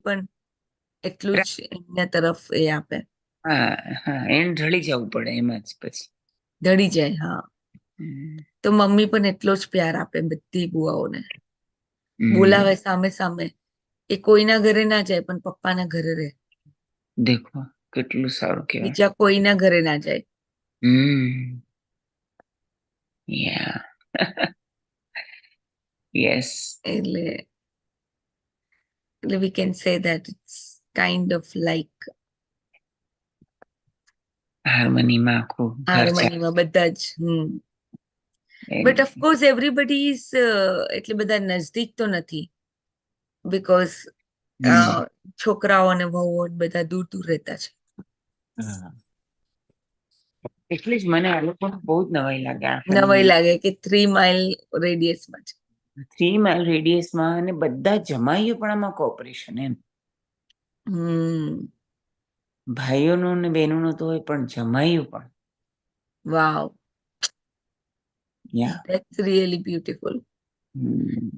પણ એટલું જ એમના તરફ એ આપે, હા હા, એને ઢળી જવું પડે એમ જ પછી. ઢળી જાય. હા, તો મમ્મી પણ એટલો જ પ્યાર આપે બધી બુઆઓને, બોલાવે સામે સામે. એ કોઈના ઘરે ના જાય પણ પપ્પાના ઘરે રહે, દેખો કેટલું સારું કહેવાય. બીજા કોઈના ઘરે ના જાય. હમ. Yeah. Yes. એટલે we can say that it's kind of like હાર્મનીમાં આખું ઘર ચાલે. હાર્મનીમાં બધા જ. બટ ઓફકોર્સ એવરીબડી ઇઝ એટલે બધા નજદીક તો નથી, બીકોઝ હમ. છોકરાઓ અને વહુઓ બધા દૂર દૂર રહેતા છે. હા. એટલે જ મને આ લોકો બહુ જ નવાઈ લાગે આ નવાઈ ફેમિલી. લાગે કે 3 માઇલ રેડિયસમાં છે. 3 માઇલ રેડિયસમાં અને બધા જમાઈઓ પણ આમાં કોઓપરેશન એમ. ભાઈઓનું ને બહેનોનું તો હોય પણ જમાઈઓ પણ. વાવ, યા. that's really beautiful. Hmm.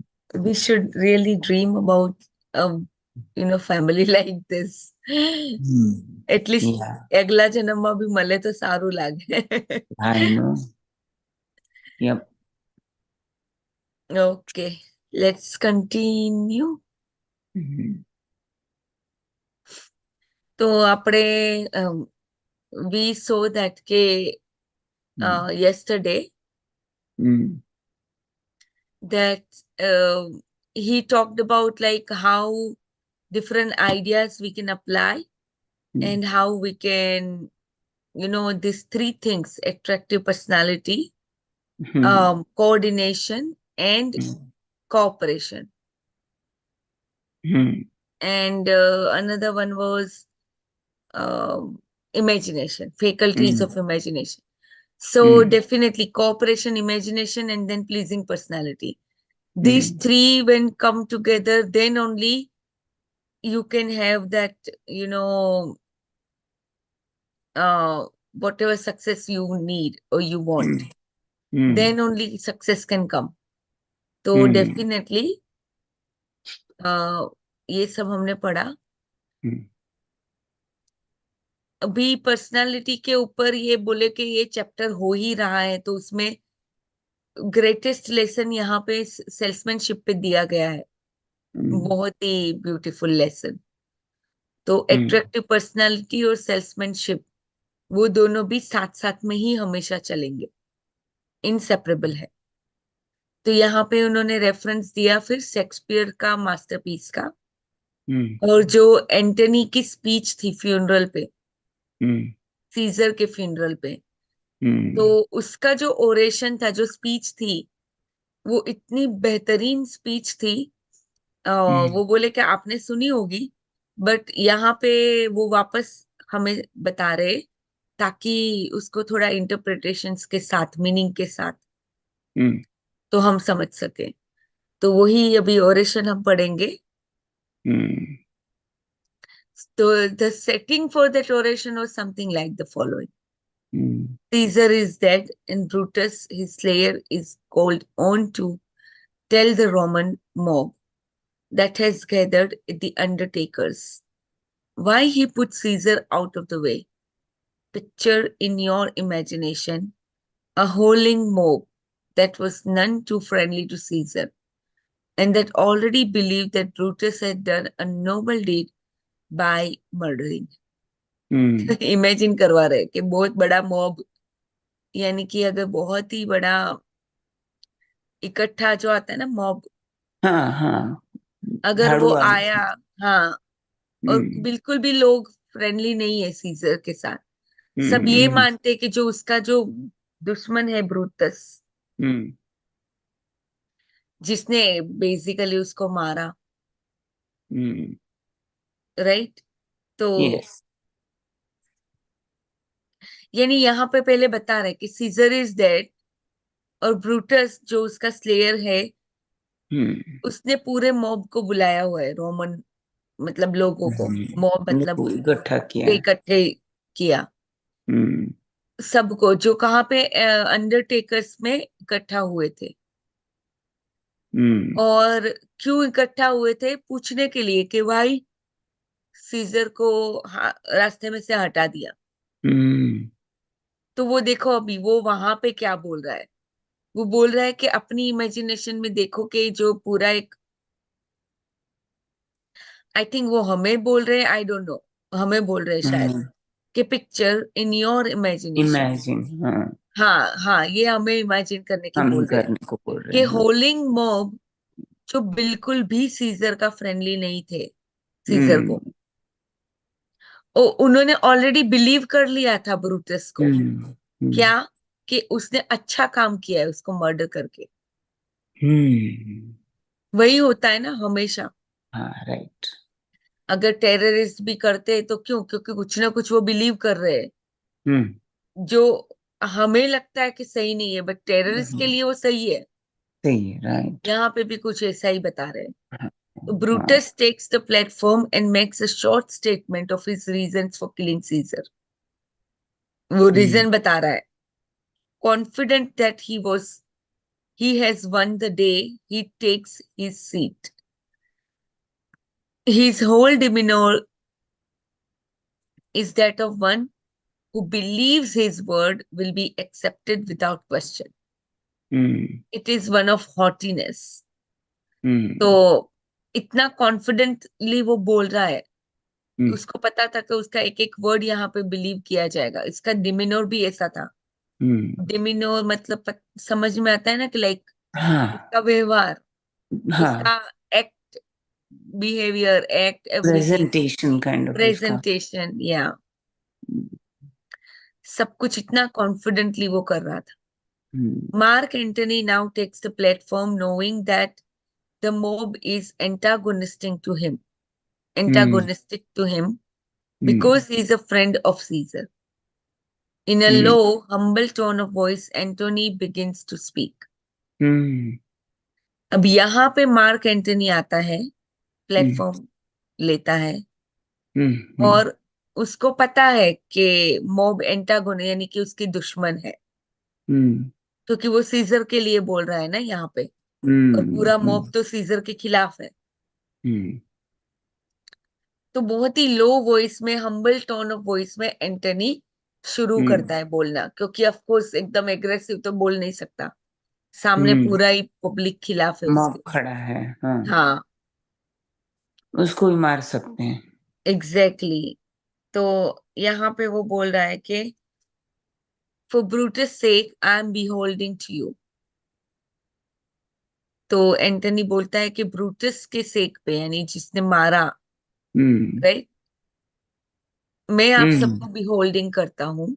We should really dream about a family like this. At least યા. અગલા જન્મમાં બી મળે તો સારું લાગે. I know. Yep. Okay, let's continue. તો આપણે we saw that કે yesterday that he talked about like how different ideas we can apply and how we can, these 3 things: attractive personality, coordination, and cooperation. And another one was imagination, faculties of imagination. So definitely cooperation, imagination, and then pleasing personality. These 3 when come together, then only you can have that, whatever success you need or you want, then only success can come. So definitely ये सब हमने पढ़ा. अभी personality के ऊपर ये बोले कि ये चैप्टर हो ही रहा है, तो उसमें ग्रेटेस्ट लेसन यहाँ पे सेल्समैनशिप पे दिया गया है. बहुत ही ब्यूटीफुल लेसन. तो एट्रैक्टिव पर्सनालिटी और सेल्समैनशिप, वो दोनों भी साथ साथ में ही हमेशा चलेंगे, इनसेपरेबल है. तो यहाँ पे उन्होंने रेफरेंस दिया फिर शेक्सपियर का मास्टरपीस का, और जो एंटनी की स्पीच थी फ्यूनरल पे, सीजर के फ्यूनरल पे, तो उसका जो ओरेशन था, जो स्पीच थी, वो इतनी बेहतरीन स्पीच थी. वो बोले कि आपने सुनी होगी, बट यहाँ पे वो वापस हमें बता रहे, ताकि उसको थोड़ा इंटरप्रिटेशंस के साथ, मीनिंग के साथ, तो हम समझ सके. तो वही अभी ओरेशन हम पढ़ेंगे. तो the setting for that oration was something like the following. Caesar is dead, and Brutus, his slayer, is called on to tell the Roman mob that has gathered at the undertakers why he put Caesar out of the way. Picture in your imagination a howling mob that was none too friendly to Caesar, and that already believed that Brutus had done a noble deed by murdering. Imagine करवा रहे कि बहुत बड़ा mob, यानी कि अगर बहुत ही बड़ा इकट्ठा जो आता है ना मॉब, हाँ हाँ, अगर वो झाड़ू वाले. आया, हाँ, और बिल्कुल भी लोग फ्रेंडली नहीं है सीजर के साथ. सब ये मानते कि जो उसका जो दुश्मन है ब्रूटस, जिसने बेसिकली उसको मारा, राइट. तो यस. यानी यहाँ पे पहले बता रहे कि सीजर इज डेड, और ब्रूटस जो उसका स्लेयर है, उसने पूरे मॉब को बुलाया हुआ है, रोमन मतलब लोगों को, मॉब मतलब लोग इकट्ठा किया. इकट्ठे किया सबको, जो कहाँ पे अंडरटेकर्स में इकट्ठा हुए थे. और क्यों इकट्ठा हुए थे? पूछने के लिए कि भाई सीजर को रास्ते में से हटा दिया। हम्म तो वो देखो अभी वो वहां पे क्या बोल रहा है। वो बोल रहा है कि अपनी इमेजिनेशन में देखो कि जो पूरा एक, आई थिंक वो हमें बोल रहे हैं, आई डोंट नो, हमें बोल रहे हैं शायद, हम्म कि picture in your imagination. Imagine, हाँ। हाँ हाँ, ये हमें इमेजिन करने की हम बोल रहे हैं करने को बोल रहे कि हैं, हाँ। होलिंग मॉब जो बिल्कुल भी सीजर का फ्रेंडली नहीं थे सीजर हम्म को, उन्होंने ऑलरेडी बिलीव कर लिया था ब्रूटस को। हम्म क्या? कि उसने अच्छा काम किया है उसको मर्डर करके। हम्म वही होता है ना हमेशा। हाँ, राइट। अगर टेररिस्ट भी करते हैं तो क्यों? क्योंकि कुछ ना कुछ वो बिलीव कर रहे हैं, हम्म जो हमें लगता है कि सही नहीं है, बट टेररिस्ट के लिए वो सही है। सही है, राइट। यहाँ पे भी कुछ ऐसा ही बता रहे हैं। हाँ तो हाँ। Brutus takes the platform and makes a short statement of his reasons for killing Caesar. वो हम्म रीजन बता रहा है। Confident that he has won the day, he takes his seat. His whole demeanor is that of one who believes his word will be accepted without question. Hmm It is one of haughtiness. तो हम्म इतना confidently वो बोल रहा है कि हम्म उसको पता था कि उसका एक एक वर्ड यहाँ पे बिलीव किया जाएगा। इसका डिमिनोर भी ऐसा था। हम्म डिमिनोर मतलब समझ में आता है ना कि लाइक हाँ उसका व्यवहार, हाँ। उसका act, behaviour, act, everything, presentation kind of उसका। प्रेजेंटेशन, या सब कुछ इतना कॉन्फिडेंटली वो कर रहा था। Hmm Mark Antony now takes the platform knowing that the mob is hmm antagonistic to him hmm because he is a friend of Caesar. In a hmm low, humble tone of voice, Antony begins to speak. Hmm अब यहाँ पे mark Antony आता है, हम्म platform लेता है, हम्म और उसको पता है कि मॉब एंटागोन यानी कि उसकी दुश्मन है, हम्म क्योंकि वो सीजर के लिए बोल रहा है ना यहाँ पे। और हम्म पूरा हम्म मॉब तो सीजर के खिलाफ है। हम्म तो बहुत ही लो वॉइस में, हम्बल टोन ऑफ वॉइस में एंटनी शुरू हम्म करता है बोलना, क्योंकि ऑफ कोर्स एकदम एग्रेसिव तो बोल नहीं सकता, सामने हम्म पूरा ही पब्लिक खिलाफ है मॉब उसके। खड़ा है, हाँ। हाँ, उसको भी मार सकते हैं। Exactly exactly. तो यहाँ पे वो बोल रहा है कि for Brutus sake I am beholding to you. तो एंटनी बोलता है कि ब्रूटस के सेक पे, यानी जिसने मारा, हम्म राइट, मैं आप हम्म सबको बिहोल्डिंग करता हूँ।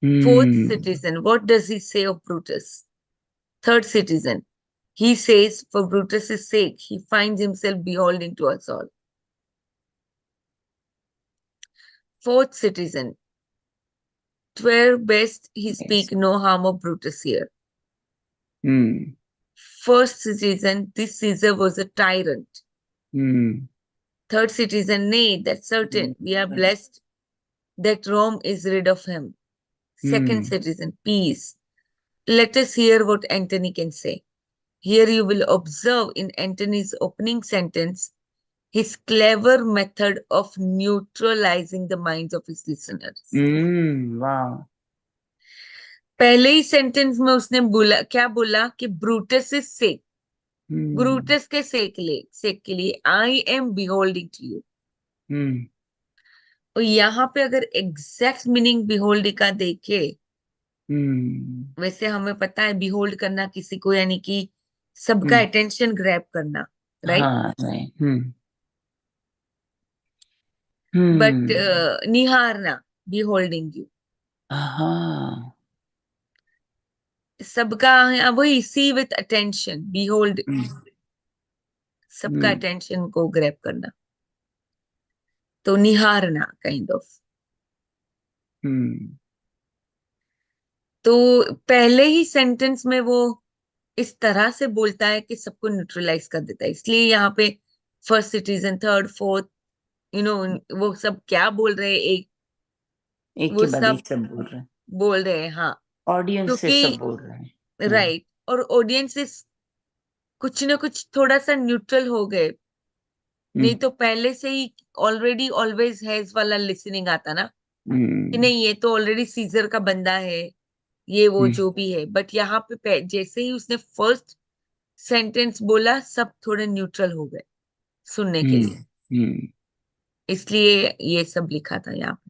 Fourth hmm citizen, what does he say of Brutus? Third citizen, he says for Brutus's sake he finds himself beholden to us all. Fourth citizen, 'twere best he yes. speak no harm of Brutus here. Hmm First citizen, this Caesar was a tyrant. Hmm Third citizen, nay, that's certain. We are blessed that Rome is rid of him. Second hmm citizen, peace. Let us hear what Antony can say. Here you will observe in Antony's opening sentence his clever method of neutralizing the minds of his listeners. वाह। पहले ही sentence में उसने बोला, क्या बोला? कि Brutus is sake, हम्म Brutus के सेक के लिए I am beholding to you. हम्म और यहाँ पे अगर एग्जैक्ट मीनिंग बिहोल्ड का देखे, हम्म वैसे हमें पता है बिहोल्ड करना किसी को, यानी कि सबका हम्म अटेंशन ग्रैब करना, राइट। हाँ, राइट। बट हम्म निहारना, बिहोल्डिंग यू, हाँ। सबका, वही सी विथ अटेंशन, बिहोल्ड, हम्म सबका हम्म अटेंशन को ग्रैब करना, तो निहारना काइंड ऑफ। हम्म तो पहले ही सेंटेंस में वो इस तरह से बोलता है कि सबको न्यूट्रलाइज कर देता है। इसलिए यहाँ पे first citizen, third, fourth, you know, वो सब क्या बोल रहे हैं, एक, एक वो के बाद सब एक सब बोल रहे हैं। बोल रहे हैं, हाँ। ऑडियंस से क्योंकि सब बोल रहे हैं। राइट, और ऑडियंसेस कुछ ना कुछ थोड़ा सा न्यूट्रल हो गए, नहीं तो पहले से ही ऑलरेडी ऑलवेज हैज वाला लिसनिंग आता ना, कि नहीं ये तो ऑलरेडी सीजर का बंदा है, ये वो जो भी है। बट यहाँ पे जैसे ही उसने फर्स्ट सेंटेंस बोला, सब थोड़े न्यूट्रल हो गए सुनने के लिए, इसलिए ये सब लिखा था यहाँ पे।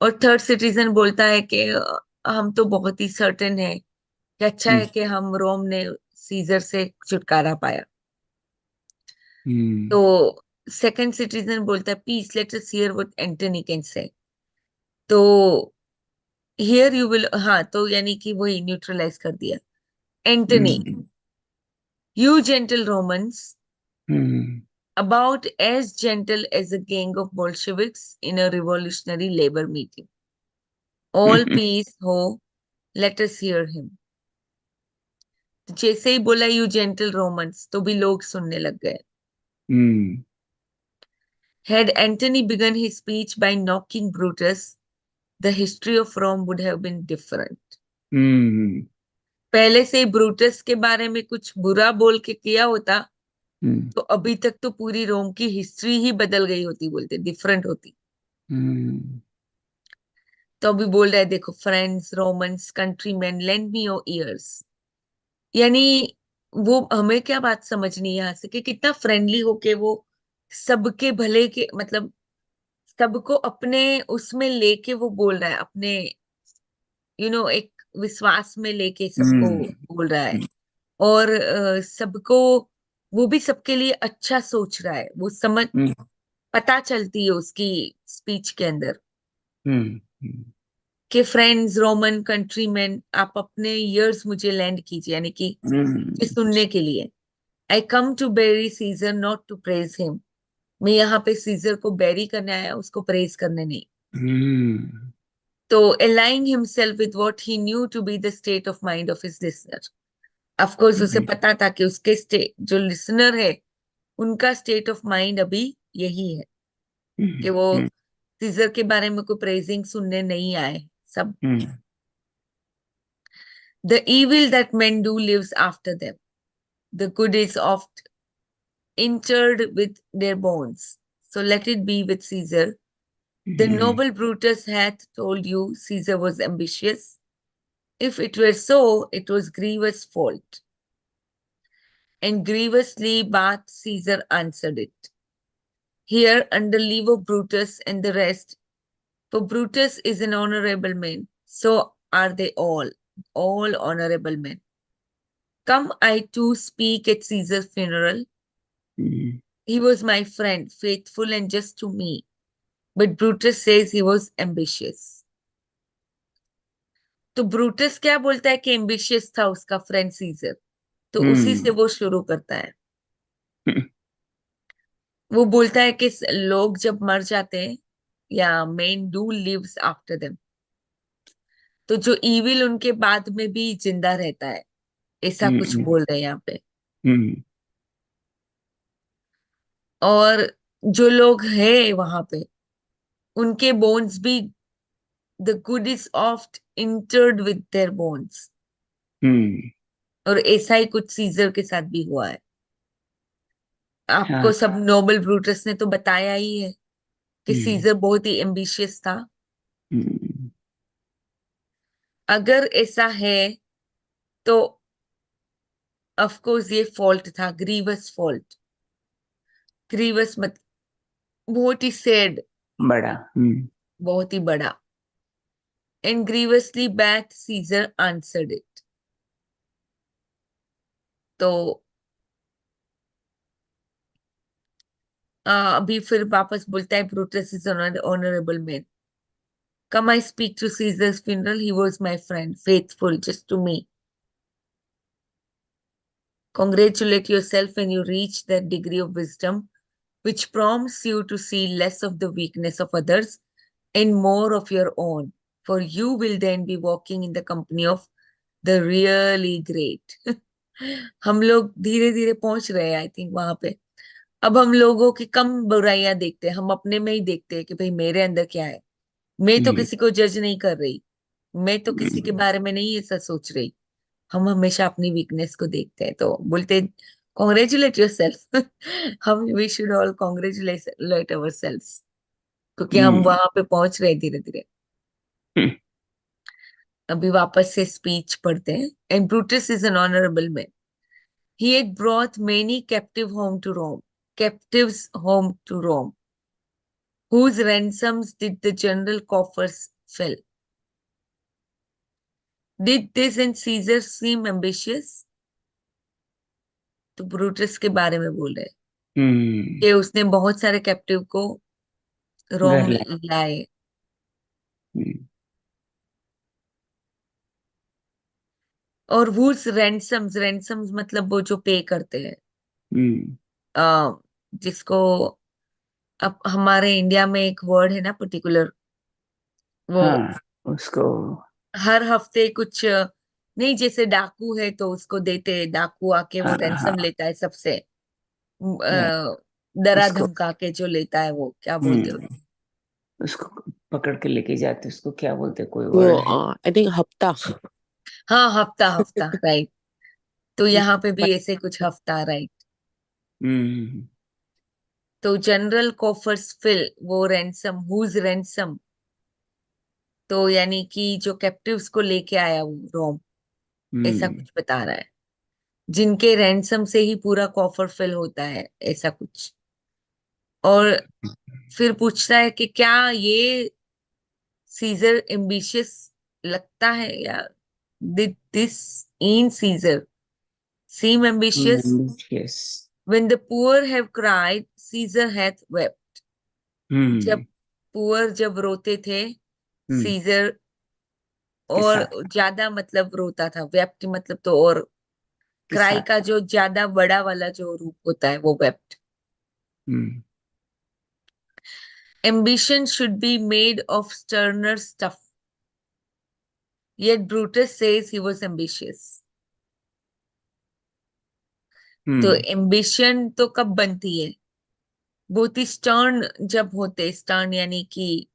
और थर्ड सिटीजन बोलता है कि हम तो बहुत ही सर्टेन है कि अच्छा है कि हम रोम ने सीजर से छुटकारा पाया। तो सेकंड सिटीजन बोलता है peace, let us hear what Antony can say. तो हियर यू विल, हाँ, तो यानी कि वही न्यूट्रलाइज कर दिया। Antony, you gentle Romans, about as gentle as a gang of Bolsheviks in a revolutionary labor meeting. All peace, ho, let us hear him. तो जैसे ही बोला यू जेंटल रोमन्स, तो भी लोग सुनने लग गए। Had Antony begun his speech by knocking Brutus, the history of Rome would have been different. पहले से ही ब्रूटस के बारे में कुछ बुरा बोल के किया होता, तो अभी तक तो पूरी रोम की हिस्ट्री ही बदल गई होती, बोलते डिफरेंट होती। तो अभी बोल रहा है देखो, friends, Romans, countryman, lend me your ears. यानी वो हमें क्या बात समझनी है यहाँ से, कि कितना फ्रेंडली होके वो सबके भले के, मतलब सबको अपने उसमें लेके वो बोल रहा है, अपने एक विश्वास में लेके सबको बोल रहा है। और सबको, वो भी सबके लिए अच्छा सोच रहा है, वो समझ पता चलती है उसकी स्पीच के अंदर कि फ्रेंड्स, रोमन, कंट्रीमैन, आप अपने ईयर्स मुझे लैंड कीजिए, यानी कि ये सुनने के लिए। I come to bury Caesar not to praise him. मैं यहाँ पे सीजर को बेरी करने आया, उसको प्रेज करने नहीं। तो aligning himself with what he knew to be the state of mind of his listener. Of course उसे पता था कि उसके स्टेट, जो लिसनर है, उनका स्टेट ऑफ माइंड अभी यही है कि वो सीजर के बारे में कोई प्रेजिंग सुनने नहीं आए सब। The evil that men do lives after them. The good is oft interred with their bones. So let it be with Caesar. The noble Brutus hath told you Caesar was ambitious. If it were so, it was grievous fault. And grievously Bath Caesar answered it. Here, under leave of Brutus and the rest, for Brutus is an honorable man, so are they all honorable men. Come I too speak at Caesar's funeral. He was my friend, faithful and just to me. But Brutus says he was ambitious. तो Brutus क्या बोलता है कि ambitious था उसका friend scissor, तो उसी से वो शुरू करता है। वो बोलता है कि लोग जब मर जाते हैं, या men do lives after them, तो जो इविल उनके बाद में भी जिंदा रहता है, ऐसा कुछ बोल रहे हैं यहाँ पे। और जो लोग हैं वहां पे, उनके बोन्स भी, the good is oft entered with their bones. और ऐसा ही कुछ सीजर के साथ भी हुआ है। आपको सब नोबल ब्रूटस ने तो बताया ही है कि सीजर बहुत ही एम्बिशियस था। अगर ऐसा है तो ऑफ कोर्स ये फॉल्ट था, ग्रीवस फॉल्ट। ग्रीवस मत, बहुत ही सैड, बड़ा। बहुत ही बड़ा। And grievously bad Caesar answered it. तो अभी फिर वापस बोलता है Brutus is honourable man. Come I speak to Caesar's funeral, he was my friend, faithful just to me. Congratulate yourself when you reach that degree of wisdom which prompts you to see less of the weakness of others and more of your own, for you will then be walking in the company of the really great. हम लोग धीरे धीरे पहुंच रहे हैं I think वहां पे। अब हम लोगों की कम बुराइयां देखते हैं, हम अपने में ही देखते हैं कि भाई मेरे अंदर क्या है। मैं तो किसी को जज नहीं कर रही, मैं तो किसी के बारे में नहीं ऐसा सोच रही। हम हमेशा अपनी वीकनेस को देखते हैं। तो बोलते कॉन्ग्रेचुलेट योर सेल्फ। हम we should all congratulate ourself, क्योंकि हम हम्म वहां पे पहुंच रहे धीरे धीरे। अभी वापस से स्पीच पढ़ते हैं। And Brutus is an honourable man, he had brought many captives home to Rome, whose ransoms did the general coffers fill. Did this and Caesar seem ambitious? तो ब्रूटस के बारे में बोल रहे हैं हम्म। कि उसने बहुत सारे कैप्टिव को रोम घर लाए। लाए। हम्म और whose ransoms मतलब वो जो पे करते हैं, हम्म। अ, जिसको अब हमारे इंडिया में एक वर्ड है ना पर्टिकुलर, वो हाँ उसको। हर हफ्ते कुछ नहीं, जैसे डाकू है तो उसको देते, डाकू आके वो हाँ रैंसम हाँ। लेता है सबसे, राइट। डरा उसको। धमका के जो लेता है, वो क्या बोलते हो? हम्म। उसको पकड़ के लेके जाते, उसको क्या बोलते, कोई वो वर्ड है? आई थिंक हफ्ता। हाँ, हफ्ता हफ्ता, राइट। तो यहाँ पे भी ऐसे कुछ हफ्ता, राइट। हम्म तो जनरल कोफर्स फिल, वो रैंसम, हुज रैंसम, तो यानी कि जो कैप्टिव्स को लेके आया वो रोम, ऐसा हम्म कुछ बता रहा है। जिनके रैंसम से ही पूरा कॉफर फिल होता है, ऐसा कुछ। और फिर पूछता है कि क्या ये सीजर एम्बिशियस लगता है, या did this in Caesar seem ambitious? Yes. When the poor have cried Caesar hath wept. जब हम्म पुअर जब रोते थे, हम्म। सीजर के और साथ। ज्यादा मतलब रोता था, वेप्ट मतलब तो और, के क्राई साथ। का जो ज्यादा बड़ा वाला जो रूप होता है वो wept. Hmm ambition should be made of sterner stuff, yet Brutus says he was ambitious. तो हम्म एम्बिशन तो कब बनती है? बहुत ही स्टर्न जब होते, स्टर्न यानी कि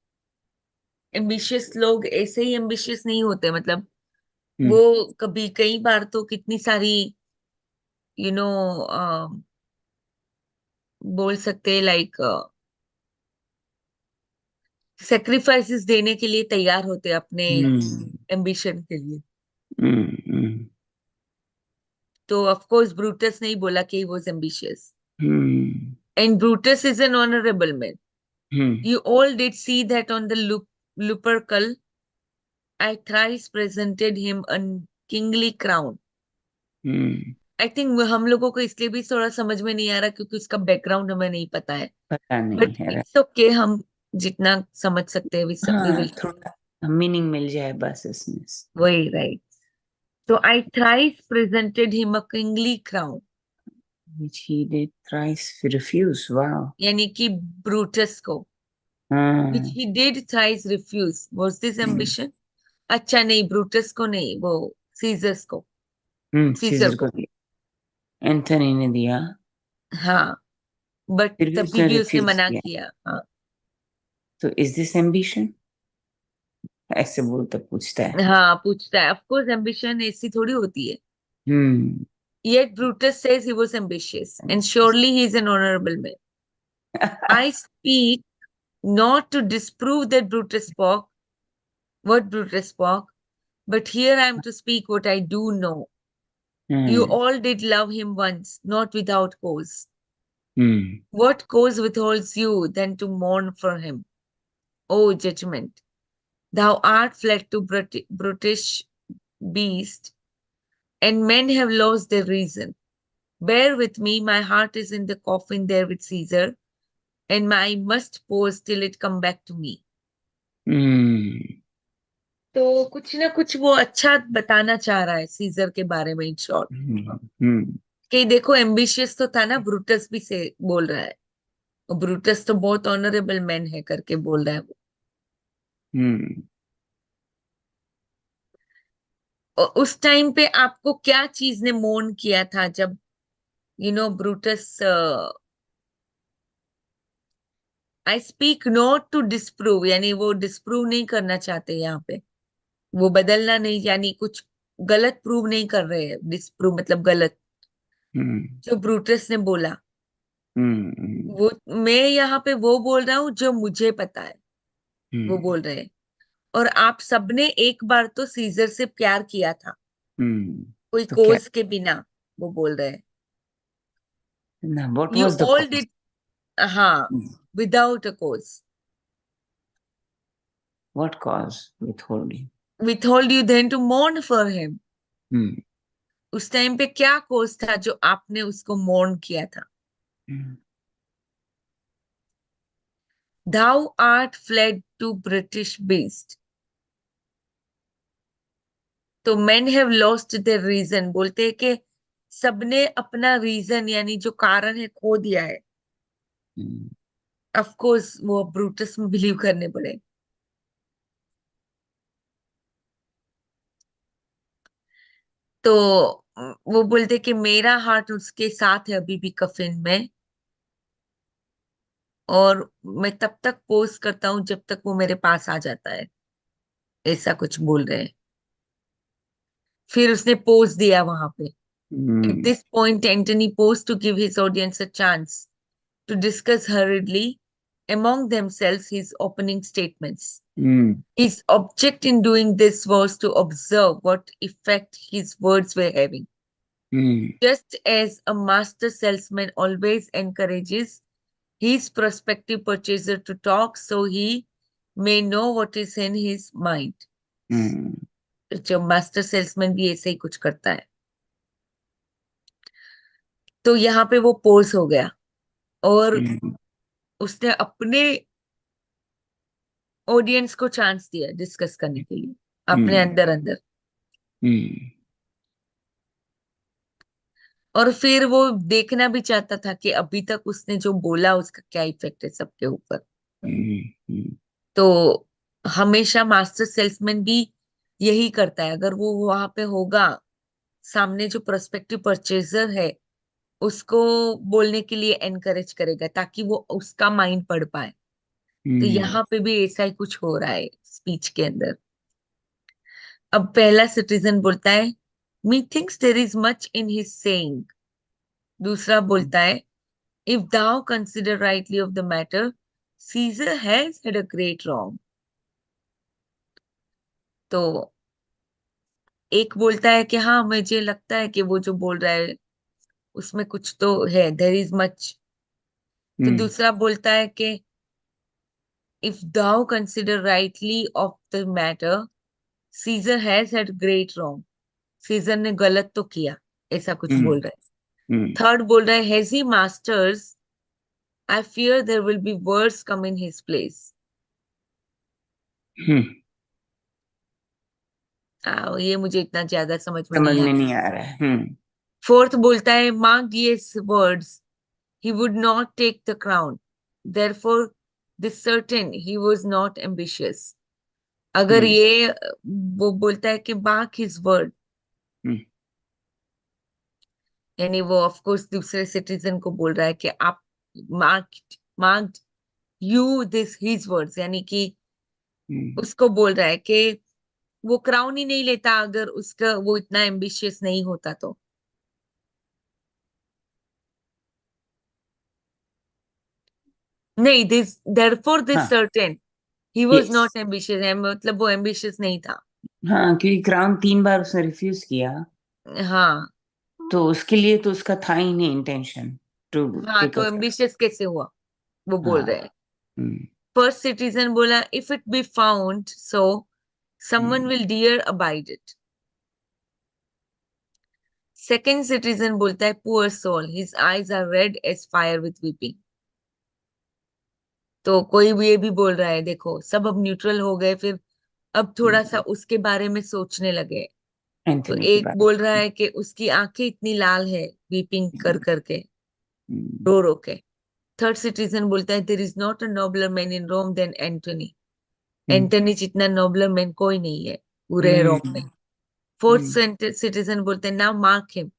एम्बिशियस लोग ऐसे ही एम्बिशियस नहीं होते, मतलब हम्म वो कभी कई बार तो कितनी सारी, यू नो बोल सकते हैं लाइक सेक्रीफाइसेस देने के लिए तैयार होते अपने हम्म एम्बिशन के लिए। हम्म तो ऑफ कोर्स ब्रूटस नहीं बोला कि he was ambitious. Hmm and Brutus is an honourable man, hmm you all did see that on the Lupercal I thrice presented him a kingly crown. Hmm. I think हम लोगों को इसलिए भी थोड़ा समझ में नहीं आ रहा क्योंकि उसका बैकग्राउंड हमें नहीं पता है। पता नहीं बट है। इट्स ओके, हम जितना समझ सकते हैं वी हाँ विल। थोड़ा मीनिंग मिल जाए बस इसमें। वही, राइट। तो I thrice presented him a kingly crown, Which he did thrice refuse. Wow. यानी कि ब्रूटस को, विच हाँ। He did thrice refuse, was this ambition? अच्छा नहीं, ब्रूटस को नहीं, वो सीजर्स को, सीजर सीजर को को। दिया। एंथनी ने दिया। हाँ, बट फिर भी तभी उसने भी उसने रिफ्यूज मना किया। किया, हाँ। तो इज दिस एम्बिशन, ऐसे बोलता पूछता है। हाँ, पूछता है, ऑफ कोर्स एम्बिशन ऐसी थोड़ी होती है। हम्म Yet Brutus says he was ambitious, and surely he is an honorable man. I speak not to disprove that Brutus spoke what Brutus spoke, but here I am to speak what I do know. You hmm all did love him once, not without cause. Hmm What cause withholds you then to mourn for him? O judgment, thou art fled to brutish beast, and men have lost their reason. Bear with me, my heart is in the coffin there with Caesar, and I must pause till it come back to me. हम्म तो कुछ ना कुछ वो अच्छा बताना चाह रहा है सीजर के बारे में, इन शॉर्ट। हम्म कि देखो एम्बिशियस तो था ना, ब्रूटस भी से बोल रहा है, और ब्रूटस तो बहुत ऑनरेबल मैन है करके बोल रहा है वो। हम्म। और उस टाइम पे आपको क्या चीज ने मोन किया था जब Brutus, I speak not to disprove, यानी वो डिस्प्रूव नहीं करना चाहते यहाँ पे, वो बदलना नहीं, यानी कुछ गलत प्रूव नहीं कर रहे हैं, डिस्प्रूव मतलब गलत। हम्म जो ब्रूटस ने बोला, हम्म वो मैं यहाँ पे वो बोल रहा हूँ जो मुझे पता है, वो हम्म बोल रहे हैं। और आप सबने एक बार तो सीजर से प्यार किया था, कोई तो क्या कोज के बिना, वो बोल रहे हैं। ना, what you was the all cause? Did, हाँ, without a cause. What cause withholding? withhold you then to mourn for him। Hmm उस टाइम पे क्या कोज था जो आपने उसको मोर्न किया था? हम्म thou art fled to British beast। तो men have lost their reason, बोलते हैं कि सबने अपना रीजन यानी जो कारण है खो दिया है। हम्म ऑफ कोर्स वो ब्रूटस में बिलीव करने पड़े। तो वो बोलते कि मेरा हार्ट उसके साथ है अभी भी कफिन में, और मैं तब तक पोज करता हूं जब तक वो मेरे पास आ जाता है, ऐसा कुछ बोल रहे हैं। फिर उसने पोज दिया वहां पे। At hmm this point Antony pause to give his audience a chance to discuss hurriedly among themselves his opening statements. Hmm His object in doing this was to observe what effect his words were having. Hmm Just as a master salesman always encourages his prospective purchaser to talk so he may know what is in his mind. हम्म जो master salesman भी ऐसे ही कुछ करता है। तो यहाँ पे वो पोज हो गया, और हम्म उसने अपने ऑडियंस को चांस दिया डिस्कस करने के लिए अपने हम्म अंदर अंदर। हम्म और फिर वो देखना भी चाहता था कि अभी तक उसने जो बोला उसका क्या इफेक्ट है सबके ऊपर। हम्म तो हमेशा मास्टर सेल्समैन भी यही करता है, अगर वो वहां पे होगा, सामने जो प्रोस्पेक्टिव परचेजर है उसको बोलने के लिए एनकरेज करेगा ताकि वो उसका माइंड पढ़ पाए। तो हम्म यहाँ पे भी ऐसा ही कुछ हो रहा है स्पीच के अंदर। अब पहला सिटीजन बोलता है, me thinks there is much in his saying. दूसरा बोलता है, if thou consider rightly of the matter, Caesar has had a great wrong. तो एक बोलता है कि हाँ मुझे लगता है कि वो जो बोल रहा है उसमें कुछ तो है, देर इज मच। तो हम्म दूसरा बोलता है कि if thou consider rightly of the matter, Caesar has had great wrong. Caesar ने गलत तो किया, ऐसा कुछ हम्म बोल रहा है। हम्म थर्ड बोल रहा है, has he masters, I fear there will be words come in his place. Hmm ये मुझे इतना ज्यादा समझ में समझ नहीं में आया। नहीं आ रहा है। फोर्थ बोलता है, mark this words, he would not take the crown, therefore this certain he was not ambitious। अगर हम्म ये वो बोलता है कि mark his word, हम्म यानी वो ऑफ कोर्स दूसरे सिटीजन को बोल रहा है कि आप mark mark you this his words, यानी कि हम्म उसको बोल रहा है कि वो क्राउन ही नहीं लेता अगर उसका वो इतना एम्बिशियस नहीं होता तो। नहीं, दिस देयरफॉर दिस हाँ। Certain he was yes. Not ambitious, मतलब वो एम्बिशियस नहीं था। हाँ, क्योंकि क्राउन 3 बार उसने रिफ्यूज किया, हाँ। तो उसके लिए तो उसका था ही नहीं इंटेंशन टू हाँ, टेक तो अ क्राउन। एम्बिशियस कैसे हुआ, वो बोल हाँ। रहे हैं। हम्म फर्स्ट सिटीजन बोला, if it be found so someone hmm will dear abide it. Second citizen बोलता है, poor soul, his eyes are red as fire with weeping. तो कोई भी ये भी बोल रहा है, देखो सब अब न्यूट्रल हो गए, फिर अब थोड़ा सा उसके बारे में सोचने लगे। तो एंथनी की एक बात। बोल रहा है कि उसकी आंखें इतनी लाल है वीपिंग कर करके, हम्म रो रो के। थर्ड सिटीजन बोलता है, there is not a nobler man in Rome than Antony. Hmm Antony जितना नोबलर मैन कोई नहीं है पूरे रोम में। हम्म हम्म, फोर्थ सिटीजन बोलते हैं, now mark him,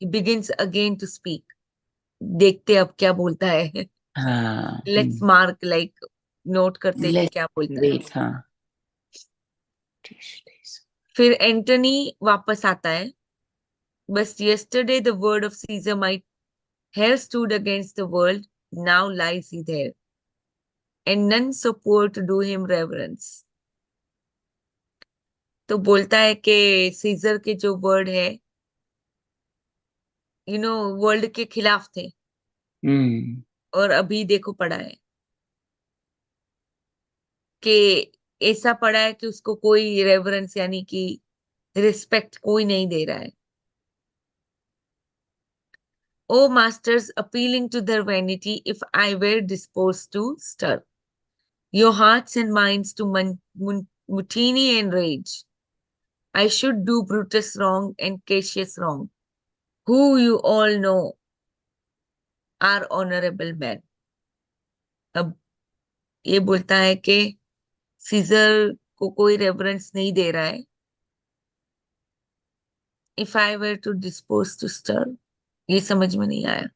he begins again to speak. देखते अब क्या बोलता है। हाँ। लेट्स मार्क, लाइक नोट करते कि लेट्स क्या बोलता है। वेट। हाँ। ठीक, ठीक। फिर एंटनी वापस आता है But yesterday the word of Caesar might have stood against the world, now lies he there, and none so poor to do him reverence. तो बोलता है कि सीजर के जो वर्ड है वर्ल्ड के खिलाफ थे, और अभी देखो पड़ा है कि ऐसा पड़ा है कि उसको कोई रेवरेंस यानी कि रिस्पेक्ट कोई नहीं दे रहा है. O masters, appealing to their vanity, if I were disposed to stir your hearts and minds to mutiny and rage, I should do Brutus wrong and Cassius wrong, who you all know are honorable men. अब ये बोलता है कि scissor को कोई reference नहीं दे रहा है. If I were to dispose to stir, ये समझ में नहीं आया.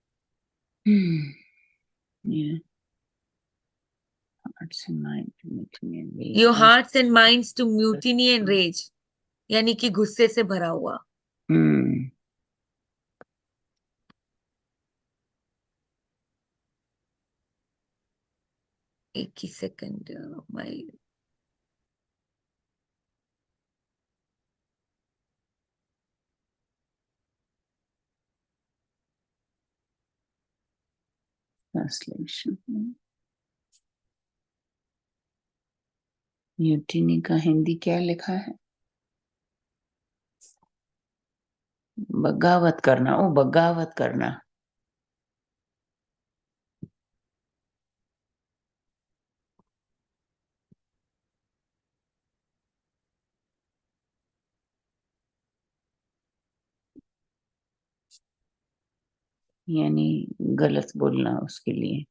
Your hearts and minds to mutiny and rage, यानी कि गुस्से से भरा हुआ. एक ही सेकंड. My translation. म्यूटिनी का हिंदी क्या लिखा है? बगावत करना. ओ, बगावत करना. यानी गलत बोलना उसके लिए.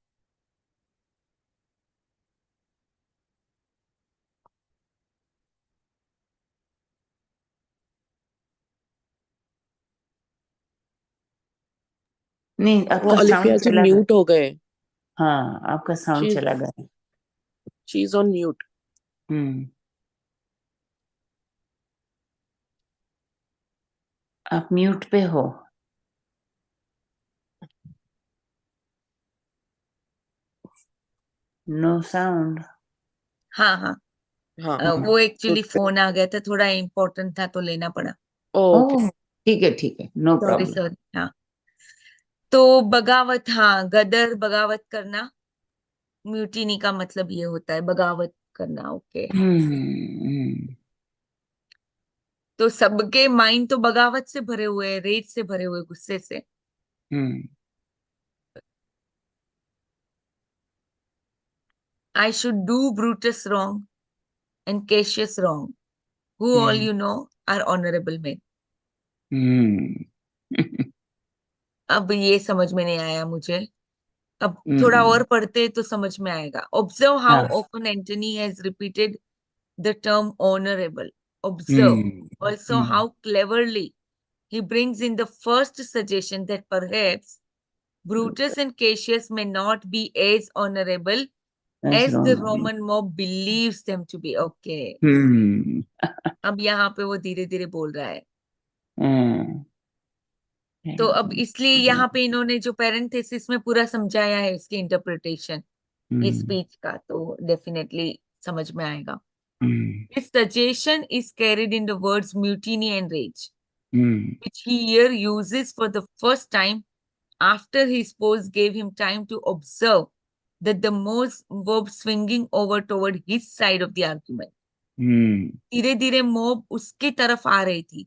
नहीं, वो आपका अलिफिया साउंड जी चला गया. म्यूट हो गए. हाँ, आपका साउंड चला गया. She is on mute. आप म्यूट पे हो. No sound. हाँ हाँ. हाँ. वो एक्चुअली फोन आ गया था, थोड़ा इम्पोर्टेंट था तो लेना पड़ा. ओके. ठीक है, ठीक है, नो सॉरी प्रॉब्लम. सॉरी. हाँ, तो बगावत, हाँ, गदर बगावत करना. म्यूटिनी का मतलब ये होता है बगावत करना. ओके. तो सबके माइंड तो बगावत से भरे हुए हैं, रेज से भरे हुए, गुस्से से. I should do Brutus wrong and Cassius wrong, who all you know are honorable men. अब ये समझ में नहीं आया मुझे. अब थोड़ा और पढ़ते तो समझ में आएगा. Observe how often Antony has repeated the term honorable. Observe also how cleverly he brings in the first suggestion that perhaps Brutus and Cassius may not be as honorable as the Roman mob believes them to be. Okay. अब यहाँ पे वो धीरे धीरे बोल रहा है. तो अब इसलिए यहाँ पे इन्होंने जो पेरेंथेसिस में पूरा समझाया है उसकी इंटरप्रिटेशन इस स्पीच का, तो डेफिनेटली समझ में आएगा. His suggestion is carried in the words mutiny and rage, which he here uses for the first time after his spouse gave him time to observe that the mob were swinging over toward his side of the argument. धीरे धीरे mob उसकी तरफ आ रही थी,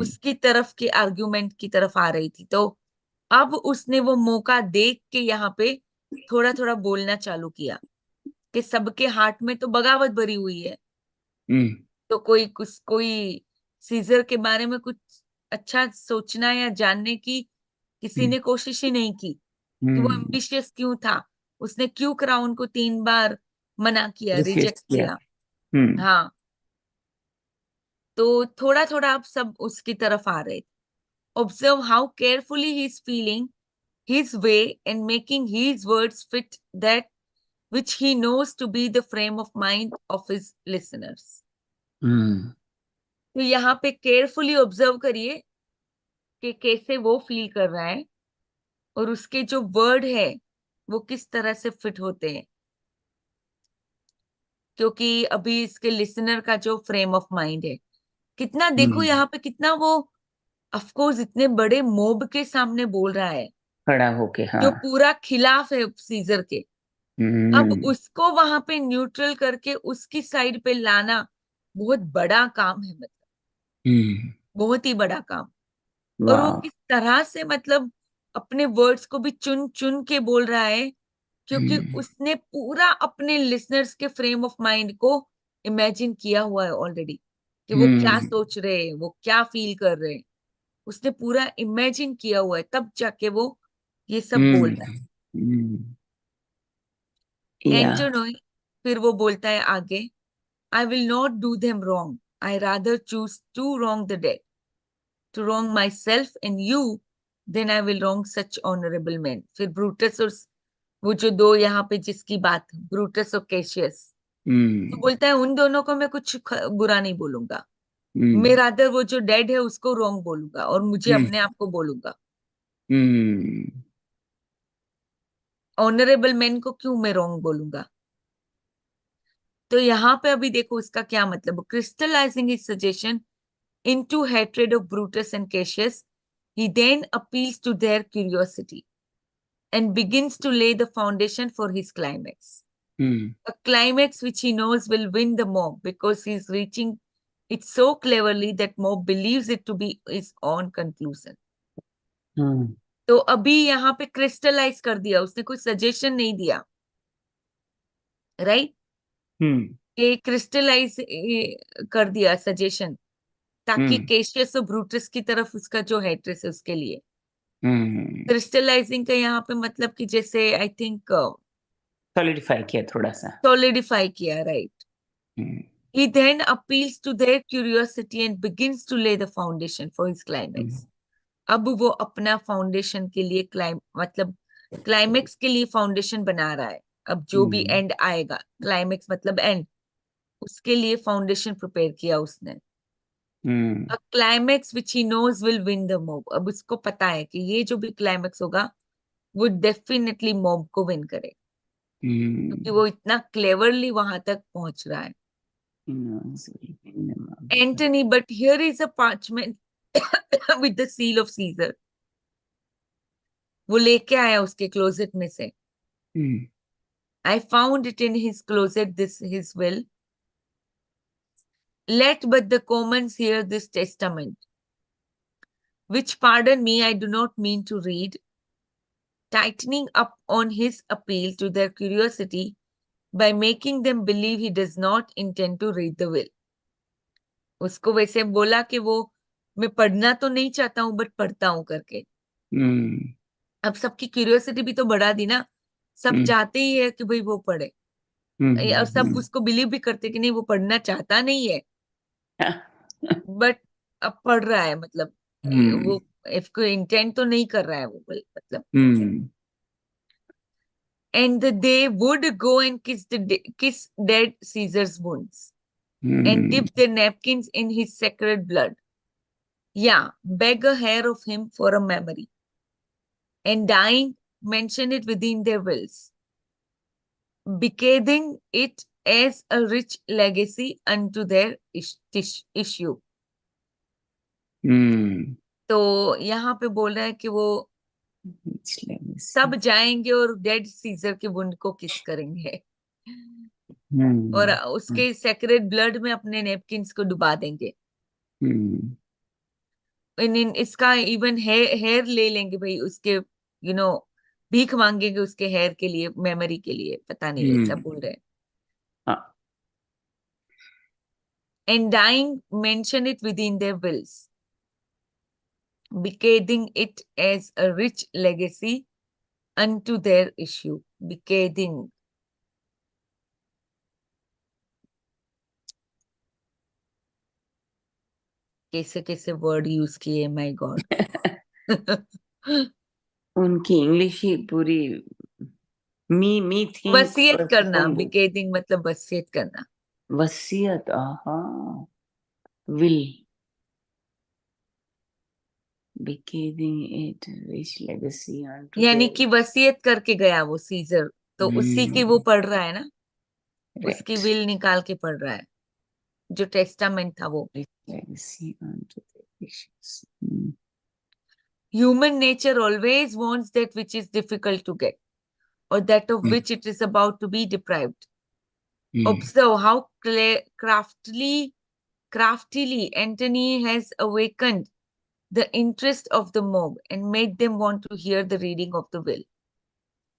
उसकी तरफ के argument की तरफ आ रही थी. तो अब उसने वो मौका देख के यहाँ पे थोड़ा थोड़ा बोलना चालू किया कि सबके हार्ट में तो बगावत भरी हुई है. तो कोई सीजर के बारे में कुछ अच्छा सोचना या जानने की किसी ने कोशिश ही नहीं की कि वो एम्बिशियस क्यों था, उसने क्यों क्राउन को 3 बार मना किया, रिजेक्ट किया. हाँ, तो थोड़ा थोड़ा अब सब उसकी तरफ आ रहे थे. Observe how carefully he is feeling his way and making his words fit that which he knows to be the frame of mind of his listeners. तो यहाँ पे केयरफुली ऑब्जर्व करिए कि कैसे वो फील कर रहा है और उसके जो वर्ड है वो किस तरह से फिट होते हैं, क्योंकि अभी इसके लिसनर का जो फ्रेम ऑफ माइंड है, कितना देखो हम्म, यहाँ पे कितना वो ऑफ कोर्स इतने बड़े मोब के सामने बोल रहा है खड़ा होके, हाँ। जो पूरा खिलाफ है सीजर के। अब हम्म, उसको वहां पे न्यूट्रल करके उसकी साइड पे लाना बहुत बड़ा काम है, मतलब हम्म, बहुत ही बड़ा काम। और वो वाह। किस तरह से मतलब अपने वर्ड्स को भी चुन चुन के बोल रहा है, क्योंकि हम्म, उसने पूरा अपने लिसनर्स के फ्रेम ऑफ माइंड को इमेजिन किया हुआ है ऑलरेडी, कि वो क्या हम्म, सोच रहे हैं, वो क्या फील कर रहे हैं। उसने पूरा इमेजिन किया हुआ है, तब जाके वो ये सब बोल रहा हम्म, हम्म, है। या। एंटोनोई फिर वो बोलता है आगे, I will not do them wrong, I rather choose to wrong the dead, to wrong myself and you, then I will wrong such honorable men। फिर ब्रूटस और वो जो दो यहाँ पे जिसकी बात, ब्रूटस और कैशियस, तो हम्म, बोलता है उन दोनों को मैं कुछ बुरा नहीं बोलूंगा, हम्म, मेरा अदर वो जो डेड है उसको रॉन्ग बोलूंगा और मुझे हम्म, अपने आप को बोलूंगा। हम्म, ऑनरेबल मैन को क्यों मैं रॉन्ग बोलूंगा? तो यहाँ पे अभी देखो इसका क्या मतलब, crystallizing his suggestion into hatred of Brutus and Cassius, he then appeals to their curiosity and begins to lay the foundation for his climax. Hmm, A climax which he knows will win the mob because he's reaching it so cleverly that mob believes it to be his own conclusion. हम्म, तो अभी यहाँ पे crystallise कर दिया उसने, कोई suggestion नहीं दिया, राइट? हम्म, ये क्रिस्टलाइज कर दिया सजेशन, ताकि हम्म, केशियस और ब्रूटस की तरफ उसका जो हेट्रेस है उसके लिए। हम्म, क्रिस्टलाइजिंग का यहाँ पे मतलब कि जैसे आई थिंक सॉलिडिफाई किया थोड़ा सा। सॉलिडिफाई किया, right? Hmm, He then appeals to their curiosity and begins to lay the foundation for his hmm, climax. अब वो अपना फाउंडेशन के लिए मतलब क्लाइमेक्स के लिए फाउंडेशन बना रहा है। अब जो भी हम्म, एंड आएगा, क्लाइमेक्स मतलब एंड, उसके लिए फाउंडेशन प्रिपेयर किया उसने। Hmm, a climax which he knows will win the mob, अब उसको पता है कि ये जो भी क्लाइमेक्स होगा वो डेफिनेटली मोब को विन करे, क्योंकि वो इतना क्लेवरली वहां तक पहुंच रहा है। Antony, but here is a parchment with the seal of Caesar, वो लेके आया उसके क्लोजेट में से। Hmm, I found it in his closet, this his will, let but the commons hear this testament, which pardon me I do not mean to read, tightening up on his appeal to their curiosity by making them believe he does not intend to read the will। उसको वैसे बोला कि वो मैं पढ़ना तो नहीं चाहता हूं बट पढ़ता हूं करके। हम्म, अब सबकी क्यूरियोसिटी भी तो बढ़ा दी ना, सब हम्म, चाहते ही है कि भाई वो पढ़े, और सब उसको बिलीव भी करते कि नहीं वो पढ़ना चाहता नहीं है, बट अब पढ़ रहा है, मतलब हम्म, वो इसको इंटेंट तो नहीं कर रहा है वो मतलब। Hmm, and they would go and kiss dead Caesar's wounds and hmm, dip their napkins in his sacred blood, yeah, beg a hair of him for a memory, and dying mention it within their wills, bequeathing it as a rich legacy unto their issue। हम्म, तो यहाँ पे बोल रहा है कि वो सब जाएंगे और डेड सीजर के वुंड को किस करेंगे और उसके सेक्रेड ब्लड में अपने नेपकिंस को डुबा देंगे। हम्म, इन इसका इवन हेयर ले लेंगे भाई उसके, भीख मांगेंगे उसके हेयर के लिए, मेमोरी के लिए, पता नहीं ऐसा बोल रहे हैं। हाँ, and dying mention it within their wills, bequeathing it as a rich legacy unto their issue। bequeathing, कैसे कैसे वर्ड यूज किए, माय गॉड। उनकी इंग्लिश ही पूरी मी थिंक वसीयत और करना, सुकुम्बू। बिकेदिंग मतलब वसीयत करना। वसीयत, आहा, will. bequeathing it rich legacy unto यानी their कि वसीयत करके गया वो सीजर, तो उसी की वो पढ़ रहा है ना, उसकी right विल निकाल के पढ़ रहा है, जो टेस्टामेंट था वो। rich legacy unto their wishes. Human nature always wants that which is difficult to get, or that of which it is about to be deprived. Observe how craftily Antony has awakened the interest of the mob and made them want to hear the reading of the will,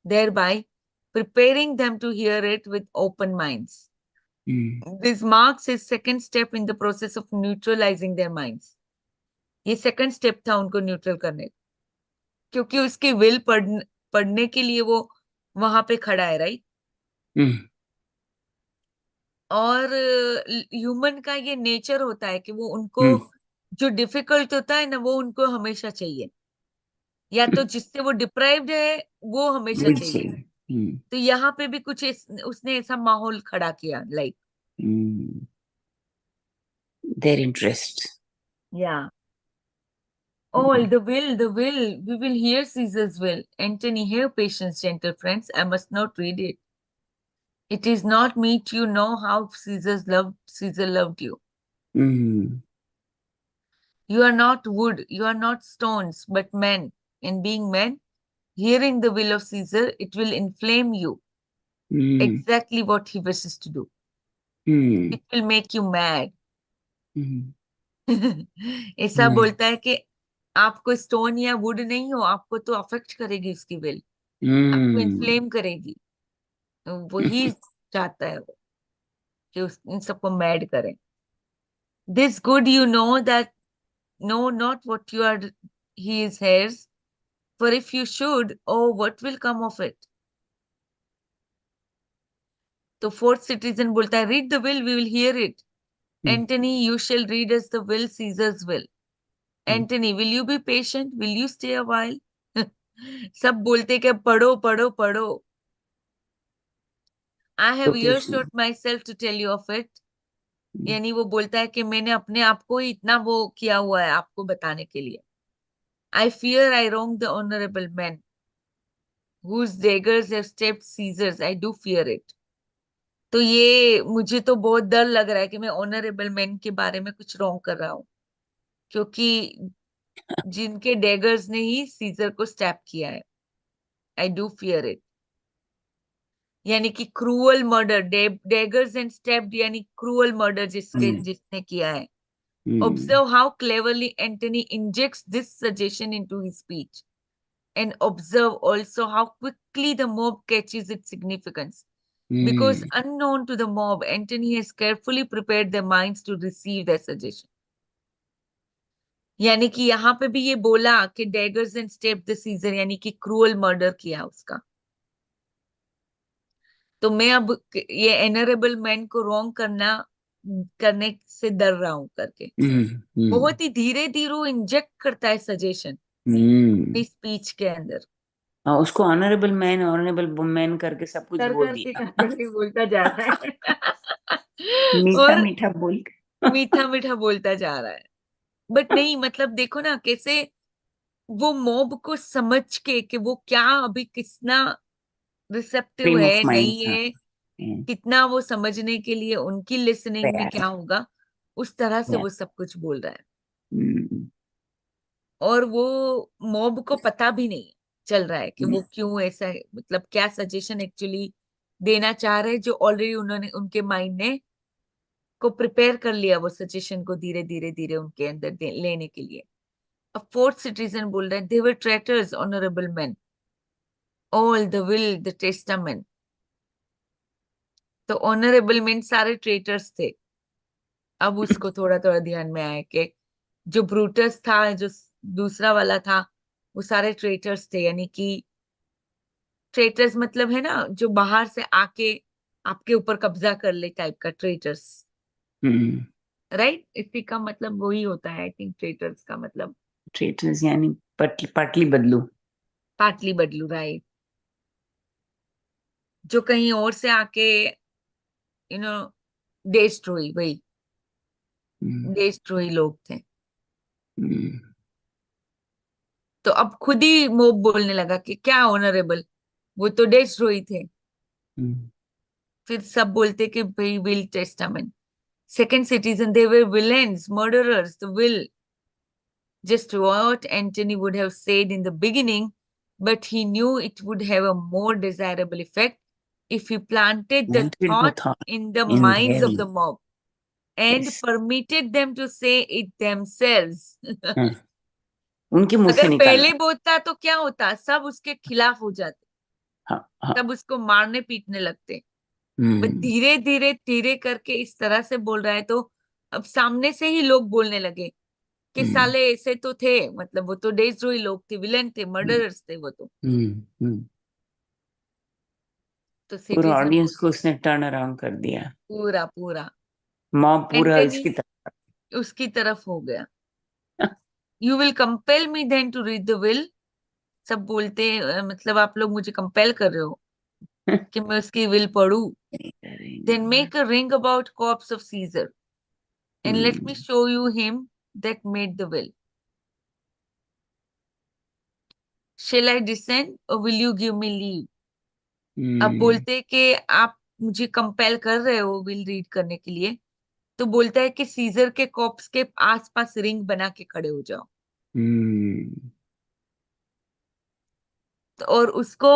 thereby preparing them to hear it with open minds. This marks his second step in the process of neutralizing their minds. ये second step था उनको neutral करने का, क्योंकि उसकी will पढ़ने के लिए वो वहां पे खड़ा है, राइट। और ह्यूमन का ये नेचर होता है कि वो उनको जो डिफिकल्ट होता है ना, वो उनको हमेशा चाहिए, या तो जिससे वो डिप्राइव्ड है वो हमेशा चाहिए। तो यहाँ पे भी कुछ उसने ऐसा माहौल खड़ा किया, लाइक their interest. या all the will, we will hear Caesar's will. Antony, have patience, gentle friends, I must not read it. It is not meet you know how Caesar loved you. You are not wood, you are not stones, but men. And being men, hearing the will of Caesar, it will inflame you. Exactly what he wishes to do. It will make you mad. ऐसा बोलता है कि आपको stone या would नहीं हो, आपको तो अफेक्ट करेगी उसकी विल, आपको इन्फ्लेम करेगी। वही चाहता है वो कि इन सबको मैड करें। This good you know that no not what you are he is heirs, for if you should, oh, what will come of it? तो फोर्थ सिटीजन बोलता है, read the will, we will hear it. Antony, you shall read as the will, Caesar's will. Antony, will you be patient? Will you stay a while? सब बोलते कि पढ़ो पढ़ो पढ़ो। I have earshot myself to tell you of it. यानी वो बोलता है कि मैंने अपने आप को ही इतना वो किया हुआ है आपको बताने के लिए। I fear I wrong the honorable men whose daggers have stabbed Caesars. I do fear it. तो ये मुझे तो बहुत डर लग रहा है कि मैं ऑनरेबल मैन के बारे में कुछ रॉन्ग कर रहा हूँ, क्योंकि जिनके डैगर्स ने ही सीजर को स्टैप किया है। आई डू फियर इट, यानी कि cruel murder, daggers and stabbed, यानी क्रूअल मर्डर जिसने किया है। Observe how cleverly Antony injects this suggestion into his speech, and observe also how quickly the mob catches its significance. Because unknown to the mob, Antony has carefully prepared their minds to receive their suggestion. यानी कि यहाँ पे भी ये बोला कि daggers and stabbed the Caesar, यानी कि क्रूअल मर्डर किया उसका। तो मैं अब ये एनरेबल मैन को रॉन्ग करने से डर रहा हूं करके बहुत ही धीरे धीरे इंजेक्ट करता है सजेशन स्पीच के अंदर। उसको ऑनरेबल मैन करके सब कुछ बोल दिया। करके बोलता जा रहा है मीठा और मीठा बोल मीठा मीठा बोलता जा रहा है। बट नहीं, मतलब देखो ना कैसे वो मॉब को समझ के कि वो क्या अभी कितना रिसेप्टिव फ्रेम ऑफ है माइंड नहीं था। है, कितना वो समझने के लिए उनकी लिसनिंग में क्या होगा, उस तरह से वो सब कुछ बोल रहा है। और वो मॉब को पता भी नहीं चल रहा है कि वो क्यों ऐसा है, मतलब क्या सजेशन एक्चुअली देना चाह रहे हैं, जो ऑलरेडी उन्होंने उनके माइंड ने को प्रिपेयर कर लिया वो सजेशन को धीरे धीरे धीरे उनके अंदर लेने के लिए। अब फोर्थ सिटीजन बोल रहे हैं, they were traitors honourable man, all the will the testament. तो ऑनरेबल मैन सारे ट्रेटर्स थे। अब उसको थोड़ा थोड़ा ध्यान में आया कि जो ब्रूटस था, जो दूसरा वाला था, वो सारे ट्रेटर्स थे। यानी कि ट्रेटर्स मतलब है ना जो बाहर से आके आपके ऊपर कब्जा कर ले टाइप का, ट्रेटर्स। राइट, इसी का मतलब वही होता है आई थिंक, ट्रेटर्स का मतलब ट्रेटर्स यानी पाटली बदलू, पाटली बदलू, राइट। जो कहीं और से आके यू नो देशद्रोही, वही देशद्रोही लोग थे। तो अब खुद ही मोब बोलने लगा कि क्या ऑनरेबल, वो तो डेस्ट्रॉय थे। हम्म, फिर सब बोलते कि भाई will testament. Second citizen, they were villains, murderers, the will, just what Antony would have said in the beginning, but he knew it would have a more desirable effect if he planted the planted the thought thought in the in minds of the them. mob and Yes. permitted them to say it themselves. हाँ, उनके मुंह से अगर निकाला। पहले बोलता तो क्या होता, सब उसके खिलाफ हो जाते, हाँ हाँ। सब उसको मारने पीटने लगते। बट हम्म धीरे धीरे धीरे करके इस तरह से बोल रहा है, तो अब सामने से ही लोग बोलने लगे कि हम्म साले ऐसे तो थे, मतलब वो तो डेस्ट्रॉय लोग थे, विलेन थे, मर्डरर्स थे वो हम्म। तो पूरा सिटीजन ऑडियंस को बोलते उसने टर्न अराउंड कर दिया। पूरा पूरा मॉब पूरा एंटनी इसकी तरफ। उसकी तरफ हो गया। You will compel me then to read the will, सब बोलते मतलब आप लोग मुझे कंपेल कर रहे हो कि मैं उसकी विल पढूं। Then make a ring about corpse of Caesar and let me show you him that made the will. Shall I descend और will you give me leave. अब बोलते कि आप मुझे कंपेल कर रहे हो विल रीड करने के लिए, तो बोलता है कि सीजर के कॉप्स के आसपास रिंग बना के खड़े हो जाओ। तो और उसको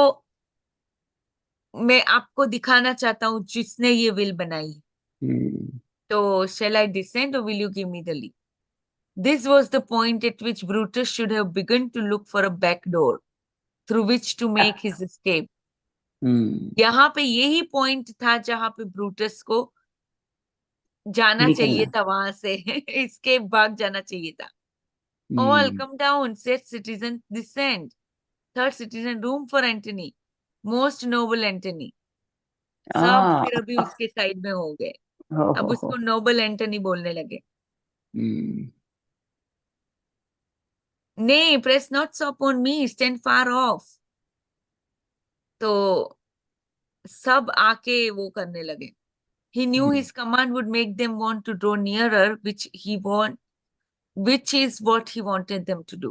मैं आपको दिखाना चाहता हूँ जिसने ये विल बनाई। तो shall I descend or will you give me the lead? This was the point at which Brutus should have begun to look for a back door through which to make his escape. यहाँ पे यही point था जहां पे Brutus को जाना चाहिए निकलना। था वहां से। इसके भाग जाना चाहिए था। All come down, said citizen, descend. Third citizen, room for Antony. Most noble Antony. सब आ फिर अभी उसके साइड में हो गए, अब हो। उसको नोबल एंटनी बोलने लगे। Nay, press not so upon me, stand far off. तो सब आके वो करने लगे। He knew his command would make them want to draw nearer, which is what he wanted them to do.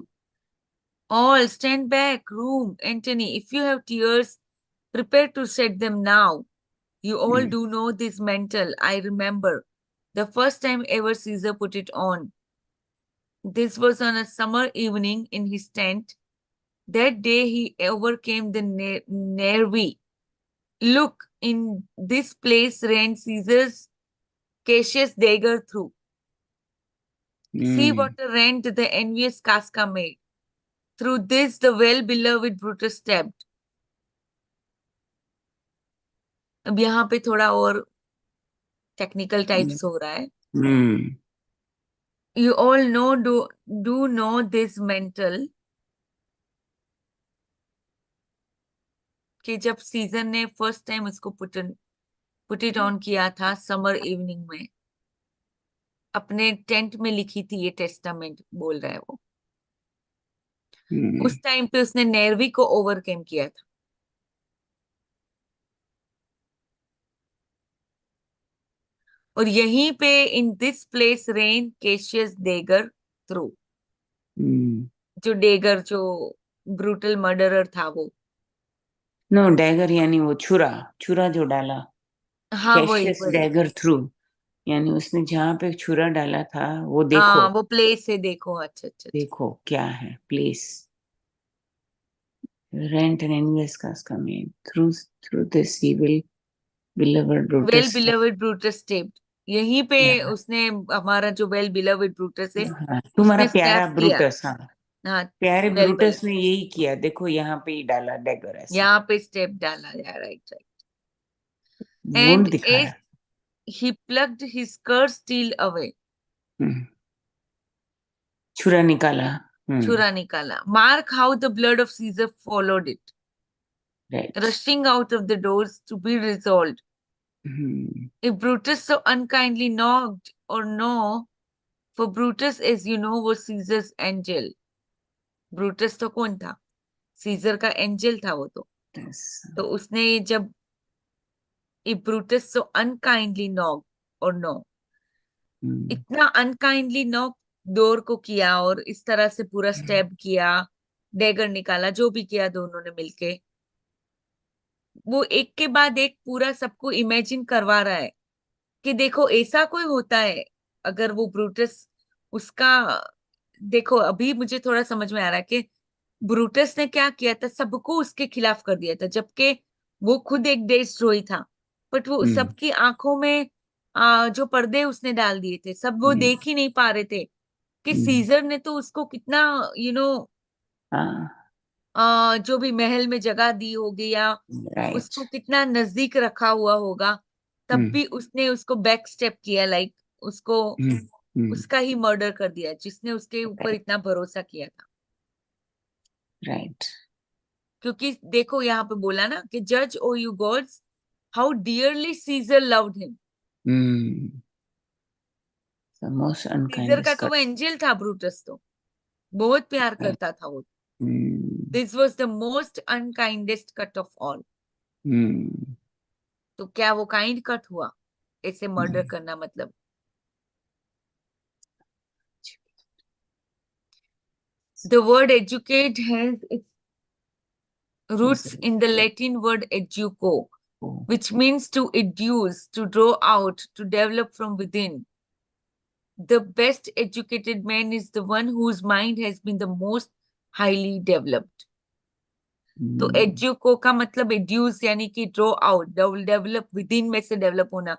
All stand back, room, Antony. If you have tears, prepare to shed them now. You all do know this mantle. I remember the first time ever Caesar put it on. This was on a summer evening in his tent. That day he overcame the Nervi. Look, in this place ran Caesar's Cassius dagger through. See what a rent the envious Casca made. Through this the well-beloved Brutus stabbed. अब यहाँ पे थोड़ा और technical types हो रहा है। You all know do know this mental कि जब सीजन ने फर्स्ट टाइम उसको पुट इट ऑन किया था समर इवनिंग में, अपने टेंट में लिखी थी ये टेस्टामेंट, बोल रहा है वो। उस टाइम पे उसने नेरवी को ओवरकम किया था। और यहीं पे in this place ran Cassius dagger through, जो डेगर जो ब्रूटल मर्डरर था वो। नो डैगर यानी वो छुरा, छुरा जो डाला। हाँ वही कैशियस वही, डैगर थ्रू यानी उसने जहां पे छुरा डाला था वो देखो। हाँ वो प्लेस है, देखो। अच्छा अच्छा अच्छा। देखो क्या है प्लेस। रेंट एंड एनवियस का mean through through this he will beloved well Brutus. Beloved Brutus stepped, यहीं पे उसने हमारा जो वेल बिलवर्ड ब्रूटस है तुम्हारा उसने प्यारा स्टैप किया। ब्रूटस। हाँ, हाँ प्यारे वेल ब्रूटस बिलवर्ड, ने यही किया। देखो यहाँ पे ही डाला डैगर ऐसे यहाँ पे स्टेप डाला है, राइट राइट। वुंड एंड दिखाया। As he plucked his cursed steel away, hmm, छुरा निकाला। छुरा निकाला। Mark how the blood of Caesar followed it, right. rushing out of the doors to be resolved. If Brutus so unkindly knocked, or no, for Brutus, as you know, was Caesar's angel. Brutus तो कौन था? Scissor का angel था वो तो उसने जब if Brutus so unkindly knocked, or no, इतना अनकाइंडली नॉक डोर को किया और इस तरह से पूरा स्टेप किया डैगर निकाला, जो भी किया दोनों ने मिलके, वो एक के बाद एक पूरा सबको इमेजिन करवा रहा है कि देखो ऐसा कोई होता है। अगर वो ब्रूटस उसका, देखो अभी मुझे थोड़ा समझ में आ रहा है कि ब्रूटस ने क्या किया था, सबको उसके खिलाफ कर दिया था, जबकि वो खुद एक देशद्रोही था। बट वो हम्म सबकी आंखों में जो पर्दे उसने डाल दिए थे, सब वो हम्म देख ही नहीं पा रहे थे कि हम्म, सीजर ने तो उसको कितना हाँ जो भी महल में जगह दी होगी या राइट। उसको कितना नजदीक रखा हुआ होगा, तब हम्म भी उसने उसको बैक स्टेप किया, लाइक उसको हम्म हम्म उसका ही मर्डर कर दिया, जिसने उसके ऊपर राइट इतना भरोसा किया था। राइट। क्योंकि देखो यहाँ पे बोला ना कि जज O you gods how dearly Caesar loved him. Hmm the most Caesar का अनकाइंडेस्ट तो कट। वो एंजल था, ब्रूटस तो बहुत प्यार राइट। करता था वो। Hmm this was the most unkindest cut of all. Hmm तो क्या वो काइंड कट हुआ, ऐसे मर्डर हम्म, करना मतलब? The word educate has its roots in the Latin word educo, O, which means to educe, to draw out, to develop from within. The best educated man is the one whose mind has been the most highly developed. तो हम्म एजुको का मतलब एड्यूस यानी कि draw out, develop with in में से develop होना,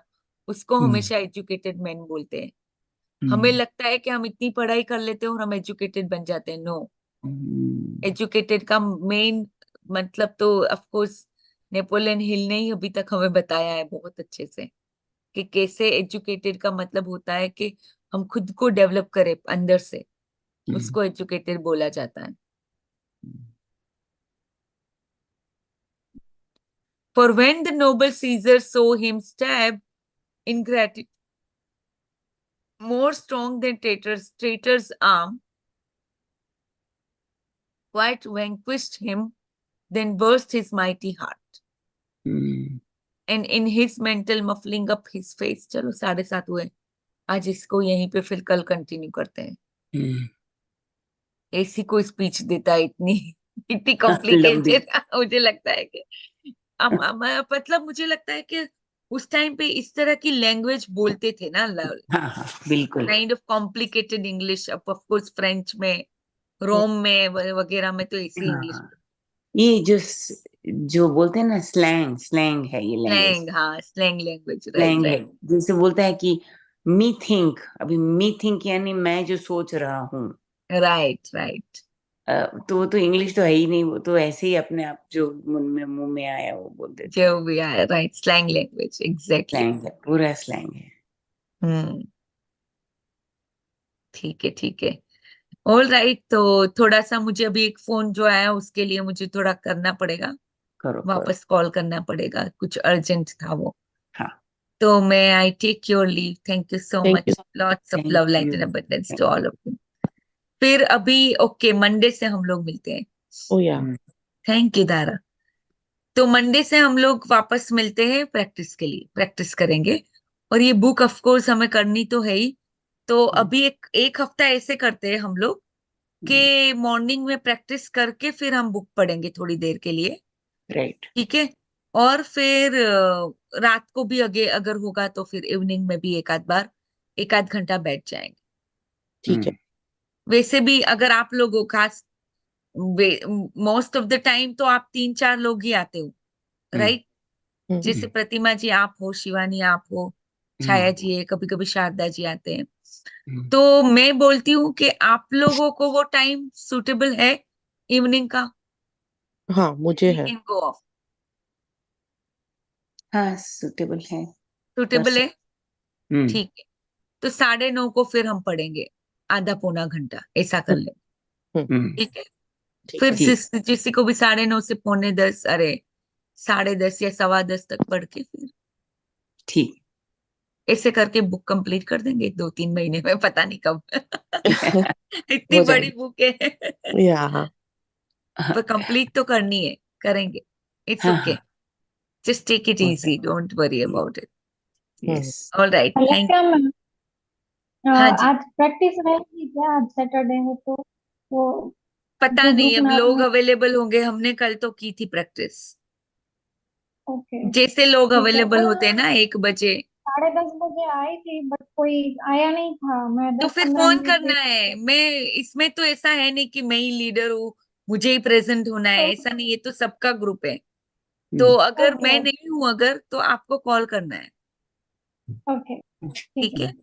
उसको हम्म हमेशा एजुकेटेड मैन बोलते हैं। हमें हम्म लगता है कि हम इतनी पढ़ाई कर लेते हैं और हम एजुकेटेड बन जाते हैं। नो, हम्म, एजुकेटेड का मेन मतलब तो ऑफ कोर्स नेपोलियन हिल ने ही अभी तक हमें बताया है बहुत अच्छे से कि कैसे एजुकेटेड का मतलब होता है कि हम खुद को डेवलप करें अंदर से, हम्म, उसको एजुकेटेड बोला जाता है। For when the noble Caesar saw him stab in gratitude more strong than traitor's arm, quite vanquished him, then burst his mighty heart. Hmm, And in his mental muffling up his face, चलो 7:30 हुए, आज इसको यहीं पे फिर कल continue करते हैं। हम्म, ऐसी कोई स्पीच देता है इतनी इतनी लंबी। कॉम्प्लिकेटेड मुझे लगता है कि मतलब मुझे लगता है कि उस टाइम पे इस तरह की लैंग्वेज बोलते थे ना, हाँ हाँ बिल्कुल। Kind of complicated English. Of course French में, Hmm. रोम में वगैरह में तो ऐसी हाँ इंग्लिश। हाँ, ये जो बोलते हैं ना, स्लैंग स्लैंग है ये लैंग्वेज। स्लैंग, हाँ स्लैंग लैंग्वेज, राइट स्लैंग है, राइट जैसे बोलता है कि मी थिंक, अभी मी थिंक यानी मैं जो सोच रहा हूँ। Right right. तो वो तो इंग्लिश तो है ही नहीं, वो तो ऐसे ही अपने आप जो मुंह में आया वो बोल देते हैं। जो भी आया, right, slang language, exactly. Slang है, पूरा स्लैंग है। हम्म, ठीक है ठीक है। ऑल राइट, तो थोड़ा सा मुझे अभी एक फोन जो आया उसके लिए मुझे थोड़ा करना पड़ेगा, करो करो। वापस कॉल करना पड़ेगा, कुछ अर्जेंट था वो। हाँ, तो मैं I take your leave, thank you so Thank you. Much, lots of thank love light you. And abundance to all of you. फिर अभी ओके, मंडे से हम लोग मिलते हैं। Oh yeah. Thank you Dara. तो मंडे से हम लोग वापस मिलते हैं, प्रैक्टिस के लिए प्रैक्टिस करेंगे। और ये बुक ऑफ कोर्स हमें करनी तो है ही। तो अभी एक एक हफ्ता ऐसे करते हैं हम लोग कि मॉर्निंग में प्रैक्टिस करके फिर हम बुक पढ़ेंगे थोड़ी देर के लिए, राइट। ठीक है? और फिर रात को भी अगर होगा तो फिर इवनिंग में भी एक आध बार, एक आध घंटा बैठ जाएंगे। ठीक है. वैसे भी अगर आप लोग हो, खास मोस्ट ऑफ द टाइम तो आप 3-4 लोग ही आते हो, राइट? Hmm. जैसे प्रतिमा जी आप हो, शिवानी आप हो, छाया जी है, कभी कभी शारदा जी आते हैं। तो मैं बोलती हूँ कि आप लोगों को वो टाइम सुटेबल है इवनिंग का? हाँ मुझे वी है. Can go of. हाँ सूटेबल है, कर सुटेबल है, सकते। हम्म ठीक है। तो 9:30 को फिर हम पढ़ेंगे, आधा पौना घंटा ऐसा कर Hmm. ले, Hmm. हम्म ठीक है? ठीक फिर है. ठीक। किसी को भी 9:30 से पौने 10, अरे 10:30 या 10:15 तक पढ़ के फिर ठीक। ऐसे करके बुक कंप्लीट कर देंगे 2-3 महीने में, पता नहीं कब इतनी हो बड़ी जाएगी. बुक है Yeah. पर कंप्लीट तो करनी है, करेंगे। इट्स हाँ ओके, हाँ, जस्ट टेक इट हो इजी, डोंट वरी जाएगी। About it. Hmm. Yes. All right, thank. अलग मैम, हाँ जी, आज प्रैक्टिस रहेगी क्या? आज सैटरडे है तो वो पता जो नहीं ग्रुप अब में लोग आपने अवेलेबल होंगे, हमने कल तो की थी प्रैक्टिस। ओके जैसे लोग ठीक है। अवेलेबल कल होते हैं ना 1 बजे, 10:30 बजे आई थी बट कोई आया नहीं था। मैं तो दस फिर पंद्रह फोन मिनट करना वेट है। मैं इसमें तो ऐसा है नहीं कि मैं ही लीडर हूँ, मुझे ही प्रेजेंट होना है, ऐसा नहीं, ये तो सबका ग्रुप है। तो अगर ओके मैं नहीं हूं, अगर तो आपको कॉल करना है। ओके ठीक ठीक है। है।